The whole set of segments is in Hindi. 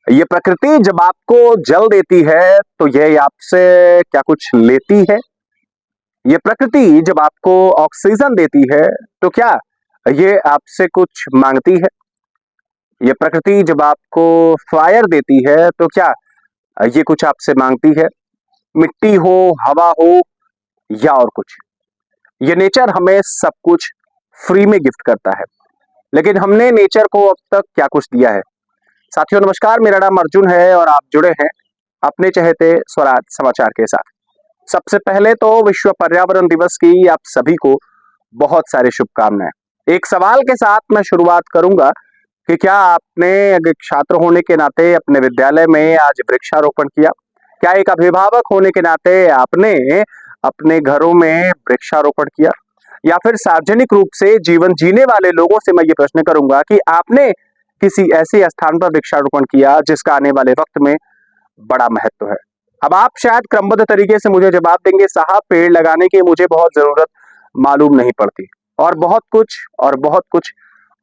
ये प्रकृति जब आपको जल देती है तो ये आपसे क्या कुछ लेती है? ये प्रकृति जब आपको ऑक्सीजन देती है तो क्या ये आपसे कुछ मांगती है? ये प्रकृति जब आपको फायर देती है तो क्या ये कुछ आपसे मांगती है? मिट्टी हो, हवा हो या और कुछ, ये नेचर हमें सब कुछ फ्री में गिफ्ट करता है। लेकिन हमने नेचर को अब तक क्या कुछ दिया है? साथियों नमस्कार, मेरा नाम अर्जुन है और आप जुड़े हैं अपने चहेते स्वराज समाचार के साथ। सबसे पहले तो विश्व पर्यावरण दिवस की आप सभी को बहुत सारी शुभकामनाएं। एक सवाल के साथ मैं शुरुआत करूंगा कि क्या आपने एक छात्र होने के नाते अपने विद्यालय में आज वृक्षारोपण किया? क्या एक अभिभावक होने के नाते आपने अपने घरों में वृक्षारोपण किया? या फिर सार्वजनिक रूप से जीवन जीने वाले लोगों से मैं ये प्रश्न करूंगा कि आपने किसी ऐसे स्थान पर वृक्षारोपण किया जिसका आने वाले वक्त में बड़ा महत्व है? अब आप शायद क्रमबद्ध तरीके से मुझे जवाब देंगे, साहब पेड़ लगाने की मुझे बहुत जरूरत मालूम नहीं पड़ती, और बहुत कुछ और बहुत कुछ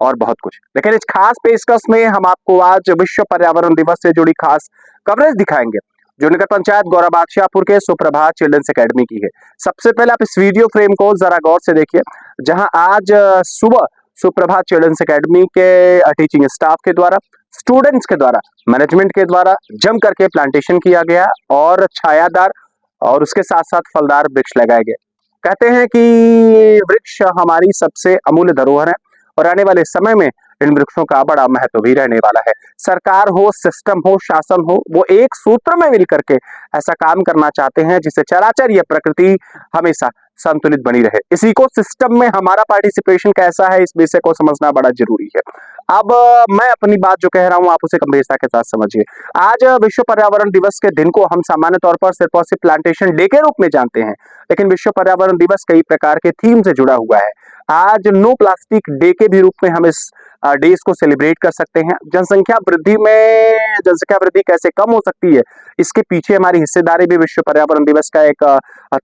और बहुत कुछ। लेकिन इस खास पेशकश में हम आपको आज विश्व पर्यावरण दिवस से जुड़ी खास कवरेज दिखाएंगे जो नगर पंचायत गौरा बादशाहपुर के सुप्रभात चिल्ड्रंस एकेडमी की है। सबसे पहले आप इस वीडियो फ्रेम को जरा गौर से देखिए, जहां आज सुबह सुप्रभात चिल्ड्रंस एकेडमी के टीचिंग स्टाफ के द्वारा, स्टूडेंट्स के द्वारा, मैनेजमेंट के द्वारा जम करके प्लांटेशन किया गया और छायादार और उसके साथ साथ फलदार वृक्ष लगाए गए। कहते हैं कि वृक्ष हमारी सबसे अमूल्य धरोहर है और आने वाले समय में इन वृक्षों का बड़ा महत्व भी रहने वाला है। सरकार हो, सिस्टम हो, शासन हो, वो एक सूत्र में मिलकर के ऐसा काम करना चाहते हैं जिससे चराचर ये प्रकृति हमेशा संतुलित बनी रहे। इस इकोसिस्टम में हमारा पार्टिसिपेशन कैसा है, इस विषय को समझना बड़ा जरूरी है। अब मैं अपनी बात जो कह रहा हूं आप उसे गंभीरता के साथ समझिए। आज विश्व पर्यावरण दिवस के दिन को हम सामान्य तौर पर सिर्फ और सिर्फ प्लांटेशन डे के रूप में जानते हैं, लेकिन विश्व पर्यावरण दिवस कई प्रकार के थीम से जुड़ा हुआ है। आज नो प्लास्टिक डे के भी रूप में हम इस डेज को सेलिब्रेट कर सकते हैं। जनसंख्या वृद्धि कैसे कम हो सकती है, इसके पीछे हमारी हिस्सेदारी भी विश्व पर्यावरण दिवस का एक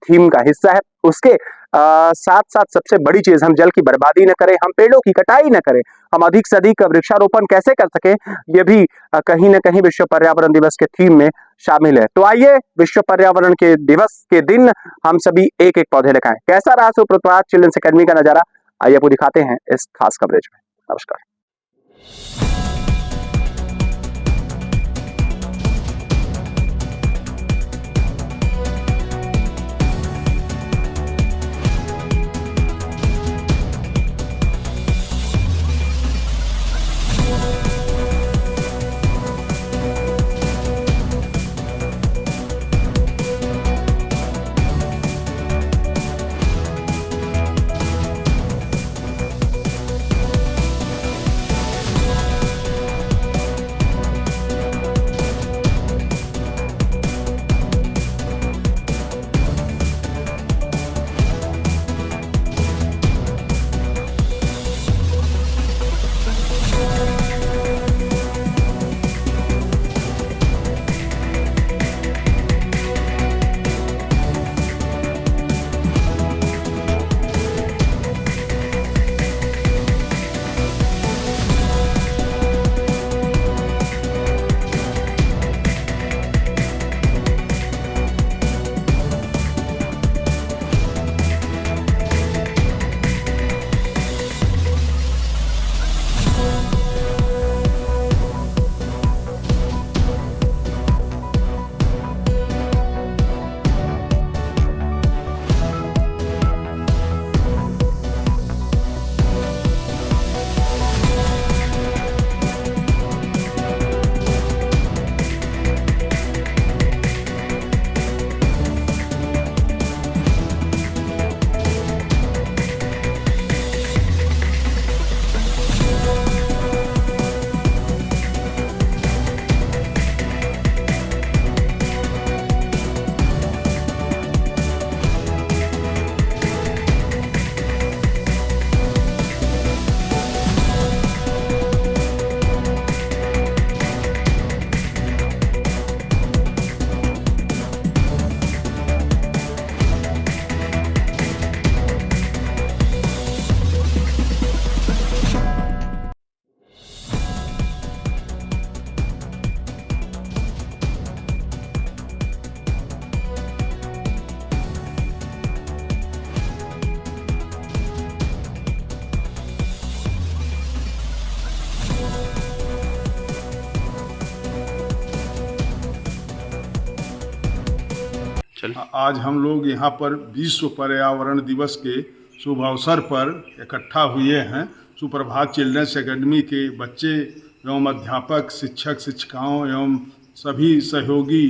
थीम का हिस्सा है। उसके साथ साथ सबसे बड़ी चीज, हम जल की बर्बादी न करें, हम पेड़ों की कटाई न करें, हम अधिक से अधिक वृक्षारोपण कैसे कर सके, ये भी कहीं ना कहीं विश्व पर्यावरण दिवस के थीम में शामिल है। तो आइए विश्व पर्यावरण के दिवस के दिन हम सभी एक एक पौधे लगाएं। कैसा रहा सुप्रभात चिल्ड्रंस एकेडमी का नजारा, आइए आपको दिखाते हैं इस खास कवरेज में। नमस्कार। आज हम लोग यहाँ पर विश्व पर्यावरण दिवस के शुभ अवसर पर इकट्ठा हुए हैं। सुप्रभात चिल्ड्रंस एकेडमी के बच्चे एवं अध्यापक, शिक्षक, शिक्षिकाओं एवं सभी सहयोगी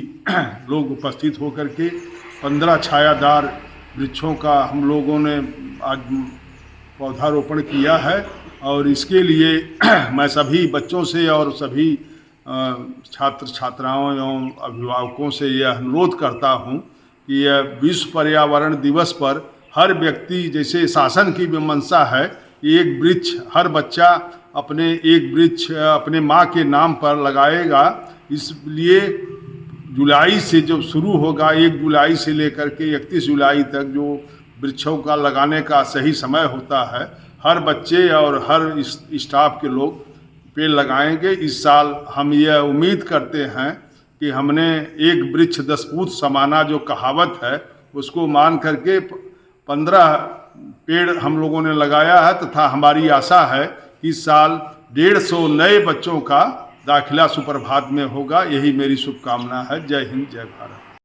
लोग उपस्थित होकर के 15 छायादार वृक्षों का हम लोगों ने आज पौधारोपण किया है। और इसके लिए मैं सभी बच्चों से और सभी छात्र छात्राओं एवं अभिभावकों से यह अनुरोध करता हूँ कि यह विश्व पर्यावरण दिवस पर हर व्यक्ति, जैसे शासन की भी मंशा है कि एक वृक्ष हर बच्चा अपने एक वृक्ष अपने माँ के नाम पर लगाएगा। इसलिए जुलाई से जब शुरू होगा, 1 जुलाई से लेकर के 31 जुलाई तक जो वृक्षों का लगाने का सही समय होता है, हर बच्चे और हर स्टाफ के लोग पेड़ लगाएंगे। इस साल हम यह उम्मीद करते हैं कि हमने एक वृक्ष 10 फुट समाना जो कहावत है उसको मान करके 15 पेड़ हम लोगों ने लगाया है, तथा हमारी आशा है कि इस साल 150 नए बच्चों का दाखिला सुप्रभात में होगा। यही मेरी शुभकामना है। जय हिंद, जय भारत।